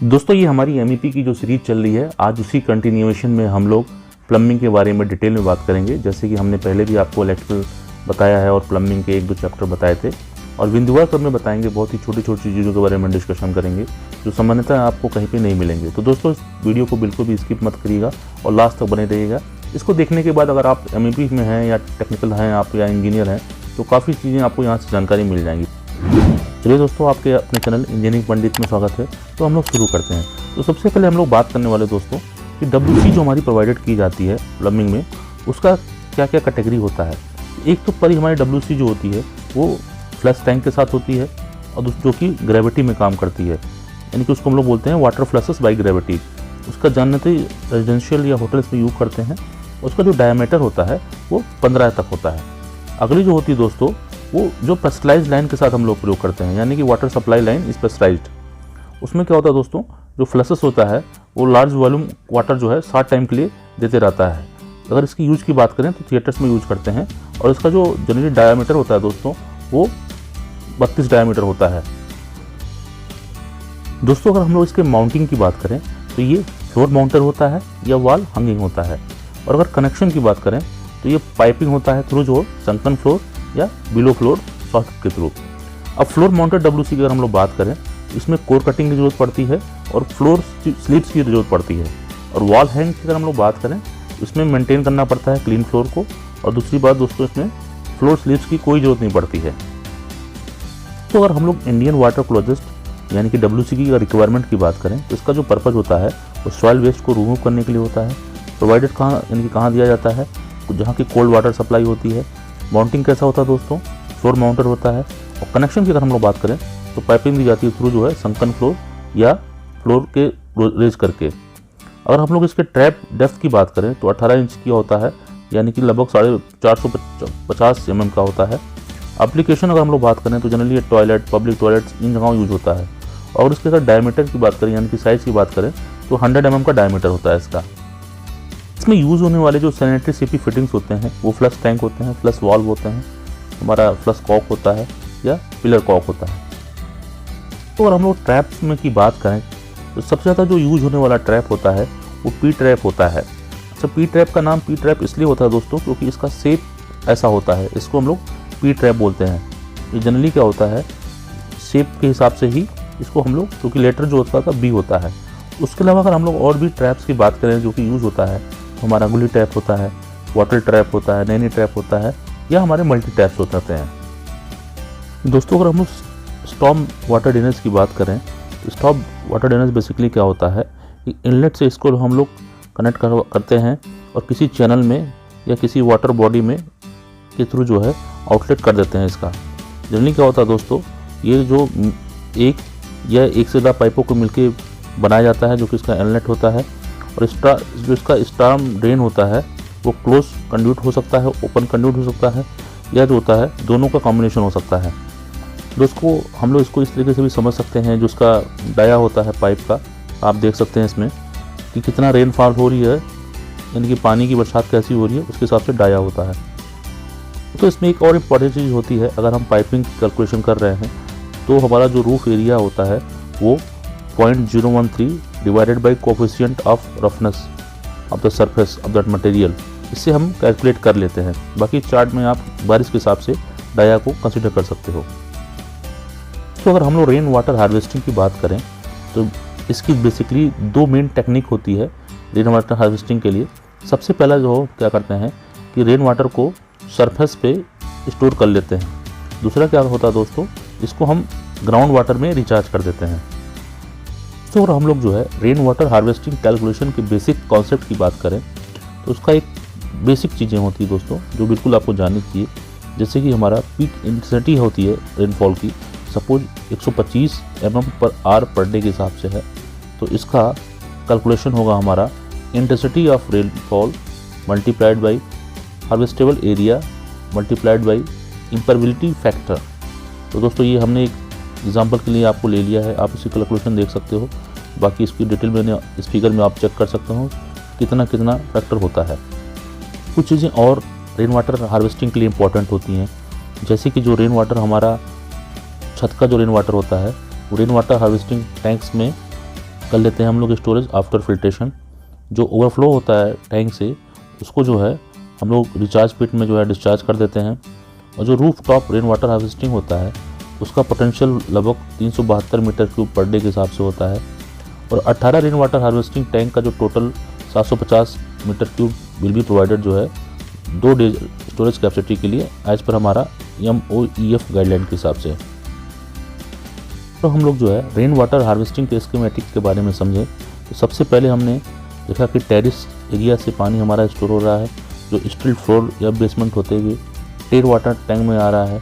दोस्तों ये हमारी MEP की जो सीरीज चल रही है, आज उसी कंटिन्यूएशन में हम लोग प्लम्बिंग के बारे में डिटेल में बात करेंगे। जैसे कि हमने पहले भी आपको इलेक्ट्रिकल बताया है और प्लम्बिंग के 1-2 चैप्टर बताए थे, और बिंदुवार में बताएंगे। बहुत ही छोटी छोटी चीज़ों के बारे में डिस्कशन करेंगे जो सामान्यतः आपको कहीं पे नहीं मिलेंगे। तो दोस्तों इस वीडियो को बिल्कुल भी स्किप मत करिएगा और लास्ट तक बने रहिएगा। इसको देखने के बाद अगर आप MEP में हैं या टेक्निकल हैं आप या इंजीनियर हैं तो काफ़ी चीज़ें आपको यहाँ से जानकारी मिल जाएंगी। चलिए दोस्तों, आपके अपने चैनल इंजीनियरिंग पंडित में स्वागत है। तो हम लोग शुरू करते हैं। तो सबसे पहले हम लोग बात करने वाले दोस्तों कि WC जो हमारी प्रोवाइडेड की जाती है प्लम्बिंग में, उसका क्या क्या कैटेगरी होता है। एक तो परी हमारी WC जो होती है वो फ्लश टैंक के साथ होती है, और जो कि ग्रेविटी में काम करती है, यानी कि उसको हम लोग बोलते हैं वाटर फ्लशेस बाई ग्रेविटी। उसका जानते रेजिडेंशियल या होटल्स में यूज़ करते हैं। उसका जो डायमीटर होता है वो 15 तक होता है। अगली जो होती है दोस्तों वो जो प्रेशराइज्ड लाइन के साथ हम लोग प्रयोग करते हैं, यानी कि water supply line is pressurized. उसमें क्या होता है दोस्तों, जो फ्लशेस होता है वो लार्ज वॉल्यूम वाटर जो है शॉर्ट टाइम के लिए देते रहता है। अगर इसकी यूज की बात करें तो थिएटर्स में यूज करते हैं, और इसका जो जनरली डायमीटर होता है दोस्तों वो 32 डायमीटर होता है। दोस्तों अगर हम लोग इसके माउंटिंग की बात करें तो ये फ्लोर माउंटर होता है या वॉल हंगिंग होता है। और अगर कनेक्शन की बात करें तो ये पाइपिंग होता है थ्रू जो संकन फ्लोर या बिलो फ्लोर सॉकेट के थ्रू। अब फ्लोर माउंटेड WC की अगर हम लोग बात करें, इसमें कोर कटिंग की जरूरत पड़ती है और फ्लोर स्लिप्स की जरूरत पड़ती है। और वॉल हैंग की अगर हम लोग बात करें, इसमें मेंटेन करना पड़ता है क्लीन फ्लोर को। और दूसरी बात दोस्तों, इसमें फ्लोर स्लिप्स की कोई जरूरत नहीं पड़ती है। तो अगर हम लोग इंडियन वाटर क्लोजेस्ट यानी कि WC की रिक्वायरमेंट की बात करें तो इसका जो पर्पज़ होता है वो सॉइल वेस्ट को रिमूव करने के लिए होता है। प्रोवाइडेड कहाँ यानी कि कहाँ दिया जाता है, जहाँ की कोल्ड वाटर सप्लाई होती है। माउंटिंग कैसा होता है दोस्तों, फ्लोर माउंटर होता है। और कनेक्शन की अगर हम लोग बात करें तो पाइपिंग दी जाती है थ्रू जो है संकन फ्लोर या फ्लोर के रेज करके। अगर हम लोग इसके ट्रैप डेप्थ की बात करें तो 18 इंच की होता है, यानी कि लगभग 450 mm का होता है। एप्लीकेशन अगर हम लोग बात करें तो जनरली टॉयलेट, पब्लिक टॉयलेट्स इन जगहों यूज होता है। और इसके अगर डायमीटर की बात करें यानी कि साइज़ की बात करें तो 100 mm का डायमीटर होता है इसका। इसमें यूज़ होने वाले जो सैनिटरी सीपी फिटिंग्स होते हैं वो फ्लश टैंक होते हैं, फ्लश वाल्व होते हैं, हमारा फ्लश कॉक होता है या पिलर कॉक होता है। तो अगर हम लोग ट्रैप्स में की बात करें तो सबसे ज़्यादा जो यूज होने वाला ट्रैप होता है वो पी ट्रैप होता है। अच्छा, पी ट्रैप का नाम पी ट्रैप इसलिए होता है दोस्तों क्योंकि इसका शेप ऐसा होता है, इसको हम लोग पी ट्रैप बोलते हैं। ये जनरली क्या होता है, शेप के हिसाब से ही इसको हम लोग, क्योंकि लेटर जो होता है बी होता है। उसके अलावा अगर हम लोग और भी ट्रैप्स की बात करें जो कि यूज़ होता है, हमारा अंगुली ट्रैप होता है, वाटर ट्रैप होता है, नैनी ट्रैप होता है, या हमारे मल्टी ट्रैप्स होते हैं। दोस्तों अगर हम लोग स्टॉर्म वाटर ड्रेनेज की बात करें तो स्टॉर्म वाटर ड्रेनेज बेसिकली क्या होता है कि इनलेट से इसको हम लोग कनेक्ट करते हैं और किसी चैनल में या किसी वाटर बॉडी में के थ्रू जो है आउटलेट कर देते हैं इसका। जनरली क्या होता है दोस्तों, ये जो एक या एक से ज़्यादा पाइपों को मिलके बनाया जाता है जो कि इसका इनलेट होता है। और जो इसका स्टॉर्म ड्रेन होता है वो क्लोज कंड्यूट हो सकता है, ओपन कंड्यूट हो सकता है, या जो होता है दोनों का कॉम्बिनेशन हो सकता है। दोस्तों हम लोग इसको इस तरीके से भी समझ सकते हैं, जो उसका डाया होता है पाइप का, आप देख सकते हैं इसमें कि कितना रेनफॉल हो रही है, यानी कि पानी की बरसात कैसी हो रही है, उसके हिसाब से डाया होता है। तो इसमें एक और इम्पॉर्टेंट चीज़ होती है, अगर हम पाइपिंग की कैलकुलेशन कर रहे हैं तो हमारा जो रूफ एरिया होता है वो 0.013 divided by coefficient of roughness of the surface of that material, इससे हम कैलकुलेट कर लेते हैं। बाकी चार्ट में आप बारिश के हिसाब से डाया को कंसिडर कर सकते हो। तो अगर हम लोग रेन वाटर हार्वेस्टिंग की बात करें तो इसकी बेसिकली 2 मेन टेक्निक होती है रेन वाटर हार्वेस्टिंग के लिए। सबसे पहला जो क्या करते हैं कि रेन वाटर को सरफेस पे स्टोर कर लेते हैं। दूसरा क्या होता है दोस्तों, इसको हम ग्राउंड वाटर में रिचार्ज कर देते हैं। तो अगर हम लोग जो है रेन वाटर हार्वेस्टिंग कैलकुलेशन के बेसिक कॉन्सेप्ट की बात करें तो उसका एक बेसिक चीज़ें होती है दोस्तों जो बिल्कुल आपको जाननी चाहिए। जैसे कि हमारा पीक इंटेंसिटी होती है रेनफॉल की, सपोज 125 mm/hour पर डे के हिसाब से है, तो इसका कैलकुलेशन होगा हमारा intensity of rainfall multiplied by harvestable area multiplied by impermeability factor. तो दोस्तों ये हमने एक एग्जाम्पल के लिए आपको ले लिया है, आप इसकी कैलकुलेशन देख सकते हो। बाकी इसकी डिटेल मैंने इस फिगर में आप चेक कर सकते हो कितना कितना फैक्टर होता है। कुछ चीज़ें और रेन वाटर हार्वेस्टिंग के लिए इम्पॉर्टेंट होती हैं, जैसे कि जो रेन वाटर हमारा छत का जो रेन वाटर होता है वो रेन वाटर हार्वेस्टिंग टैंक्स में कर लेते हैं हम लोग स्टोरेज आफ्टर फिल्ट्रेशन। जो ओवरफ्लो होता है टैंक से उसको जो है हम लोग रिचार्ज पिट में जो है डिस्चार्ज कर देते हैं। और जो roof top rain water harvesting होता है उसका पोटेंशियल लगभग 372 मीटर क्यूब पर डे के हिसाब से होता है। और 18 रेन वाटर हार्वेस्टिंग टैंक का जो total 750 metre cube will be provided जो है 2 डे स्टोरेज कैपेसिटी के लिए एज पर हमारा MOEF गाइडलाइन के हिसाब से। तो हम लोग जो है रेन वाटर हार्वेस्टिंग के स्कीमेटिक के बारे में समझें तो सबसे पहले हमने देखा कि टेरिस एरिया से पानी हमारा स्टोर हो रहा है जो स्टिल फ्लोर या बेसमेंट होते हुए टेर वाटर टैंक में आ रहा है।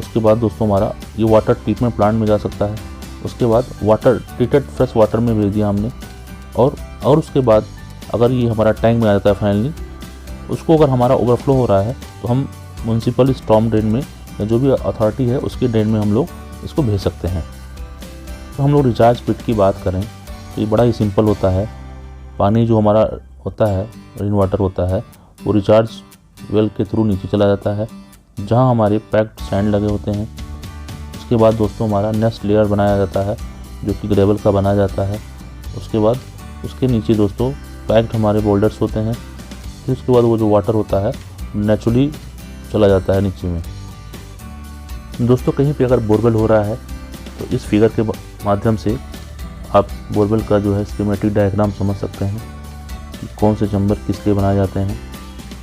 उसके बाद दोस्तों हमारा ये वाटर ट्रीटमेंट प्लांट में जा सकता है। उसके बाद वाटर ट्रीटेड फ्रेश वाटर में भेज दिया हमने और उसके बाद अगर ये हमारा टैंक में आ जाता है फाइनली, उसको अगर हमारा ओवरफ्लो हो रहा है तो हम म्यूनसिपल स्टॉर्म ड्रेन में या जो भी अथॉरिटी है उसके ड्रेन में हम लोग इसको भेज सकते हैं। तो हम लोग रिचार्ज पिट की बात करें तो ये बड़ा ही सिंपल होता है। पानी जो हमारा होता है रेन वाटर होता है वो रिचार्ज वेल के थ्रू नीचे चला जाता है जहां हमारे पैक्ड सैंड लगे होते हैं। उसके बाद दोस्तों हमारा नेक्स्ट लेयर बनाया जाता है जो कि ग्रेवल का बनाया जाता है। उसके बाद उसके नीचे दोस्तों पैक्ड हमारे बोल्डर्स होते हैं। फिर उसके बाद वो जो वाटर होता है नेचुरली चला जाता है नीचे में। दोस्तों कहीं पे अगर बोरवेल हो रहा है तो इस फिगर के माध्यम से आप बोरवेल का जो है स्कीमेटिक डायग्राम समझ सकते हैं कि कौन से चैम्बर किस लिए बनाए जाते हैं।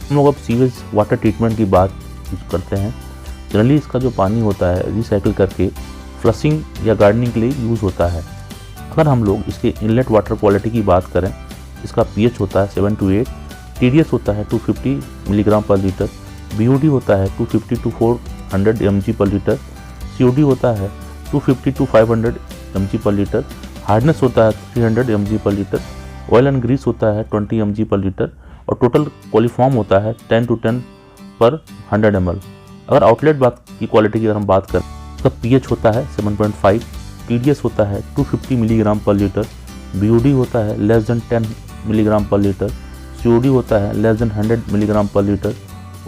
हम लोग अब सीवेज वाटर ट्रीटमेंट की बात करते हैं। जनरली इसका जो पानी होता है रिसाइकिल करके फ्लशिंग या गार्डनिंग के लिए यूज़ होता है। अगर हम लोग इसके इनलेट वाटर क्वालिटी की बात करें, इसका pH होता है 7 to 8, TDS होता है 250 मिलीग्राम पर लीटर, BOD होता है 250 to 400 mg पर लीटर, COD होता है 250 to 500 mg पर लीटर, हार्डनेस होता है 300 mg पर लीटर, ऑयल एंड ग्रीस होता है 20 mg पर लीटर और टोटल कोलिफॉर्म होता है 10 to 10 पर 100 ml। अगर आउटलेट बात की क्वालिटी की अगर हम बात करें तो pH होता है 7.5, TDS होता है 250 मिलीग्राम पर लीटर, BOD होता है लेस देन 10 मिलीग्राम पर लीटर, COD होता है लेस देन 100 मिलीग्राम पर लीटर,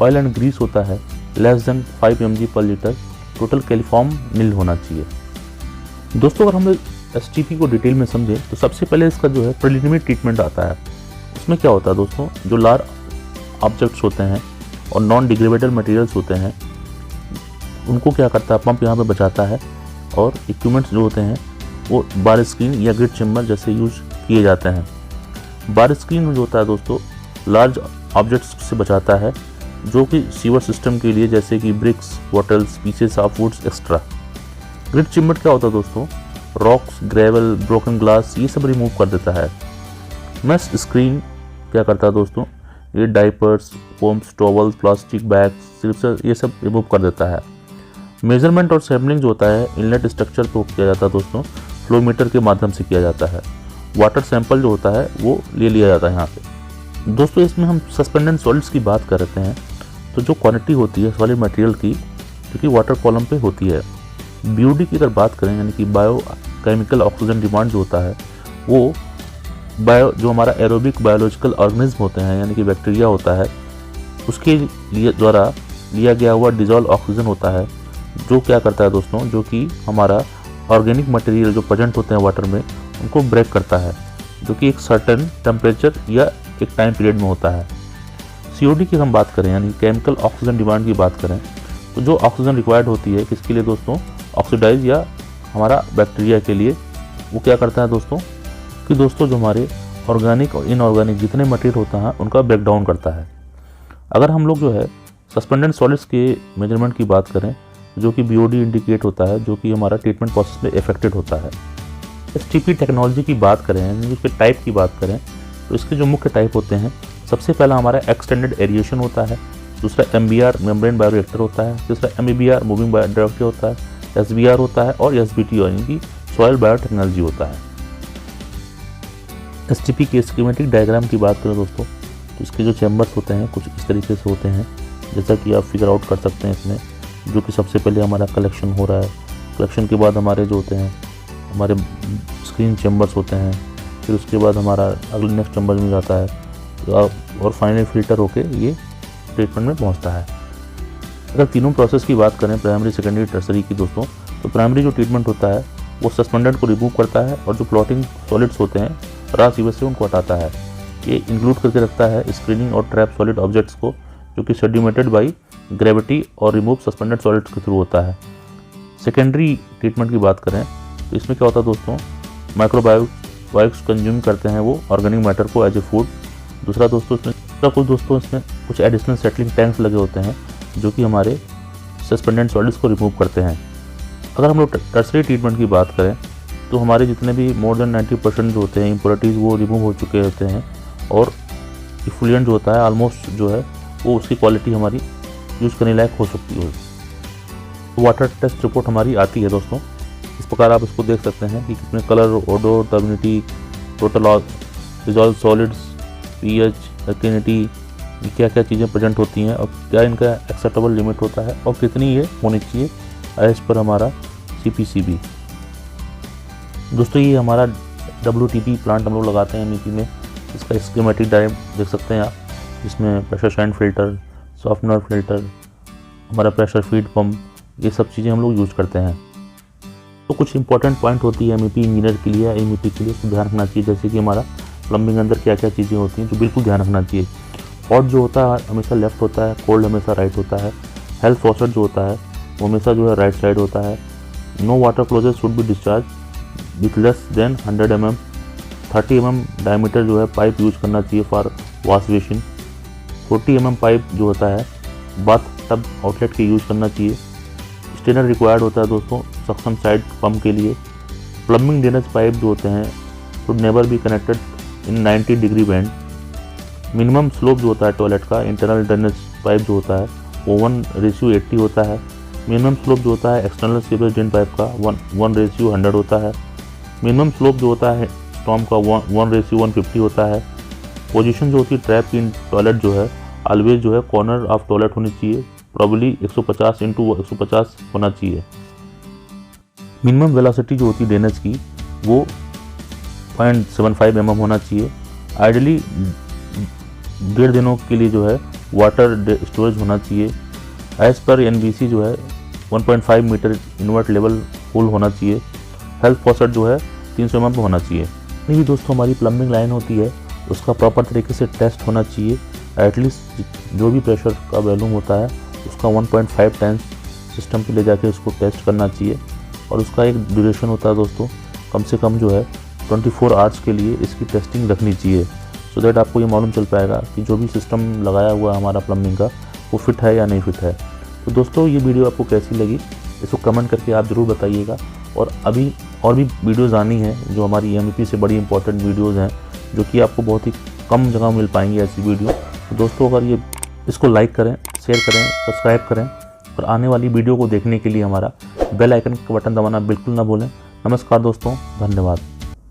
ऑयल एंड ग्रीस होता है लेस देन 5 mg पर लीटर। टोटल कोलिफॉर्म नील होना चाहिए। दोस्तों अगर हम लोग STP को डिटेल में समझें तो सबसे पहले इसका जो है प्रिलिमिनरी ट्रीटमेंट आता है। उसमें क्या होता है दोस्तों, जो लार्ज ऑब्जेक्ट्स होते हैं और नॉन डिग्रेडेबल मटेरियल्स होते हैं उनको क्या करता है पंप यहाँ पे बचाता है और इक्विपमेंट्स जो होते हैं वो बार स्क्रीन या ग्रिड चैम्बर जैसे यूज किए जाते हैं। बार स्क्रीन जो होता है दोस्तों लार्ज ऑब्जेक्ट्स से बचाता है जो कि सीवर सिस्टम के लिए जैसे कि bricks, bottles, pieces of woods extra. Grid chamber क्या होता है दोस्तों, रॉक्स, ग्रेवल, ब्रोकन ग्लास ये सब रिमूव कर देता है। मेश स्क्रीन क्या करता है दोस्तों, ये diapers, foams, towels, plastic bags सिर्फ ये सब रिमूव कर देता है। मेजरमेंट और सैम्पलिंग जो होता है इनलेट स्ट्रक्चर तो किया जाता है दोस्तों फ्लोमीटर के माध्यम से किया जाता है। वाटर सैंपल जो होता है वो ले लिया जाता है यहाँ पे। दोस्तों इसमें हम सस्पेंडेड सॉलिड्स की बात करते हैं तो जो क्वांटिटी होती है सॉलिड मटेरियल की जो कि वाटर कॉलम पे होती है। BOD की अगर बात करें यानी कि बायो केमिकल ऑक्सीजन डिमांड जो होता है वो जो हमारा एरोबिक बायोलॉजिकल ऑर्गेनिज्म होते हैं यानी कि बैक्टीरिया होता है उसके लिए द्वारा लिया गया हुआ डिजॉल्व ऑक्सीजन होता है जो क्या करता है दोस्तों, जो कि हमारा ऑर्गेनिक मटेरियल जो प्रेजेंट होते हैं वाटर में उनको ब्रेक करता है जो कि एक सर्टेन टेम्परेचर या एक टाइम पीरियड में होता है। COD की हम बात करें यानी केमिकल ऑक्सीजन डिमांड की बात करें तो जो ऑक्सीजन रिक्वायर्ड होती है किसके लिए दोस्तों, ऑक्सीडाइज या हमारा बैक्टीरिया के लिए, वो क्या करता है दोस्तों कि दोस्तों जो हमारे ऑर्गेनिक और इनऑर्गेनिक जितने मटेरियल होता है उनका ब्रेक डाउन करता है। अगर हम लोग जो है सस्पेंडेड सॉलिड्स के मेजरमेंट की बात करें जो कि BOD इंडिकेट होता है जो कि हमारा ट्रीटमेंट प्रोसेस में इफेक्टेड होता है। STP टेक्नोलॉजी की बात करें यानी उसके टाइप की बात करें तो इसके जो मुख्य टाइप होते हैं, सबसे पहला हमारा एक्सटेंडेड एरिएशन होता है, दूसरा MBR मेम्ब्रेन बायोरिएक्टर होता है, तीसरा MEBR मूविंग बायोरिएक्टर होता है, SBR होता है और SBT यानी कि सॉयल बायोटेक्नोलॉजी होता है। STP के स्कीमेटिक डायग्राम की बात करें दोस्तों तो इसके जो चैम्बर्स होते हैं कुछ इस तरीके से होते हैं जैसा कि आप फिगर आउट कर सकते हैं इसमें, जो कि सबसे पहले हमारा कलेक्शन हो रहा है। कलेक्शन के बाद हमारे जो होते हैं हमारे स्क्रीन चैम्बर्स होते हैं, फिर उसके बाद हमारा अगले नेक्स्ट चैम्बर में जाता है और फाइनली फिल्टर होके ये ट्रीटमेंट में पहुंचता है। अगर तीनों प्रोसेस की बात करें प्राइमरी, सेकेंडरी, टर्सरी की दोस्तों, तो प्राइमरी जो ट्रीटमेंट होता है वो सस्पेंडेंट को रिमूव करता है और जो फ्लोटिंग सॉलिड्स होते हैं रॉ सीवेज से उनको हटाता है। ये इंक्लूड करके रखता है स्क्रीनिंग और ट्रैप सॉलिड ऑब्जेक्ट्स को, जो कि सेडिमेंटेड बाई ग्रेविटी और रिमूव सस्पेंडेड सॉलिड्स के थ्रू होता है। सेकेंडरी ट्रीटमेंट की बात करें तो इसमें क्या होता है दोस्तों, माइक्रोबायोट्स कंज्यूम करते हैं वो ऑर्गेनिक मैटर को एज ए फूड। दूसरा दोस्तों इसमें कुछ एडिशनल सेटलिंग टैंक्स लगे होते हैं जो कि हमारे सस्पेंडेड सॉलिड्स को रिमूव करते हैं। अगर हम लोग टर्सरी ट्रीटमेंट की बात करें तो हमारे जितने भी मोर देन 90% जो होते हैं इम्प्योरिटीज़ वो रिमूव हो चुके होते हैं और इफ्लुएंट जो होता है ऑलमोस्ट जो है वो उसकी क्वालिटी हमारी यूज़ करने लायक हो सकती है। वाटर टेस्ट रिपोर्ट हमारी आती है दोस्तों, इस प्रकार आप इसको देख सकते हैं कि कितने colour, odour, turbidity, total dissolved solids, pH, alkalinity, क्या क्या चीज़ें प्रेजेंट होती हैं और क्या इनका एक्सेप्टेबल लिमिट होता है और कितनी ये होनी चाहिए एज पर हमारा CPCB। दोस्तों ये हमारा WTP प्लांट हम लोग लगाते हैं MEP में। इसका स्कीमेटिक डायग्राम देख सकते हैं आप, जिसमें pressure shine filter, softener filter, हमारा प्रेशर फीड पंप, ये सब चीज़ें हम लोग यूज करते हैं। तो कुछ इंपॉर्टेंट पॉइंट होती है MEP इंजीनियर के लिए, MEP के लिए, उसको ध्यान रखना चाहिए। जैसे कि हमारा प्लम्बिंग अंदर क्या क्या चीज़ें होती हैं जो बिल्कुल ध्यान रखना चाहिए। हॉट जो होता है हमेशा लेफ्ट होता है, कोल्ड हमेशा राइट होता है। हेल्थ फॉसेट जो होता है वो हमेशा जो है राइट साइड होता है। No water closets should be discharge with less than 100 mm। 30 mm diameter जो है पाइप यूज करना चाहिए for wash basin. 40 mm pipe जो होता है बाथ टब आउटलेट के यूज करना चाहिए। स्टेनर रिक्वायर्ड होता है दोस्तों सक्शन साइड पंप के लिए। प्लम्बिंग ड्रेनेज पाइप जो होते हैं should never be connected in 90 degree band. Minimum slope जो होता है टॉयलेट का इंटरनल ड्रेनेज पाइप जो होता है वो 1:80 होता है। मिनिमम स्लोप जो होता है एक्सटर्नल सीवेज ड्रेन पाइप का 1:100 होता है। मिनिमम स्लोप जो होता है स्टॉर्म का 1:150 होता है। पोजीशन जो होती है ट्रैप की टॉयलेट जो है ऑलवेज जो है कॉर्नर ऑफ टॉयलेट होनी चाहिए, प्रॉब्ली 150x150 होना चाहिए। मिनिमम वेलोसिटी जो होती है ड्रेनेज की वो 0.75 mm होना चाहिए। आइडियली 1.5 दिनों के लिए जो है वाटर स्टोरेज होना चाहिए। एज पर NBC जो है 1.5 मीटर इनवर्ट लेवल पुल होना चाहिए। हेल्थ फॉसेट जो है 300 mm होना चाहिए। नहीं भी दोस्तों हमारी प्लम्बिंग लाइन होती है उसका प्रॉपर तरीके से टेस्ट होना चाहिए। एटलीस्ट जो भी प्रेशर का वैल्यूम होता है उसका 1.5 टाइम्स सिस्टम पे ले जाके उसको टेस्ट करना चाहिए और उसका एक ड्यूरेशन होता है दोस्तों, कम से कम जो है 24 आवर्स के लिए इसकी टेस्टिंग रखनी चाहिए, सो दैट आपको ये मालूम चल पाएगा कि जो भी सिस्टम लगाया हुआ है हमारा प्लम्बिंग का वो फिट है या नहीं फिट है। तो दोस्तों ये वीडियो आपको कैसी लगी इसको कमेंट करके आप ज़रूर बताइएगा। और अभी और भी वीडियोज़ आनी है जो हमारी MEP से बड़ी इंपॉर्टेंट वीडियोज़ हैं जो कि आपको बहुत ही कम जगह मिल पाएंगी ऐसी वीडियो। तो दोस्तों अगर ये इसको लाइक करें, शेयर करें, सब्सक्राइब करें और आने वाली वीडियो को देखने के लिए हमारा बेल आइकन का बटन दबाना बिल्कुल ना भूलें। नमस्कार दोस्तों, धन्यवाद।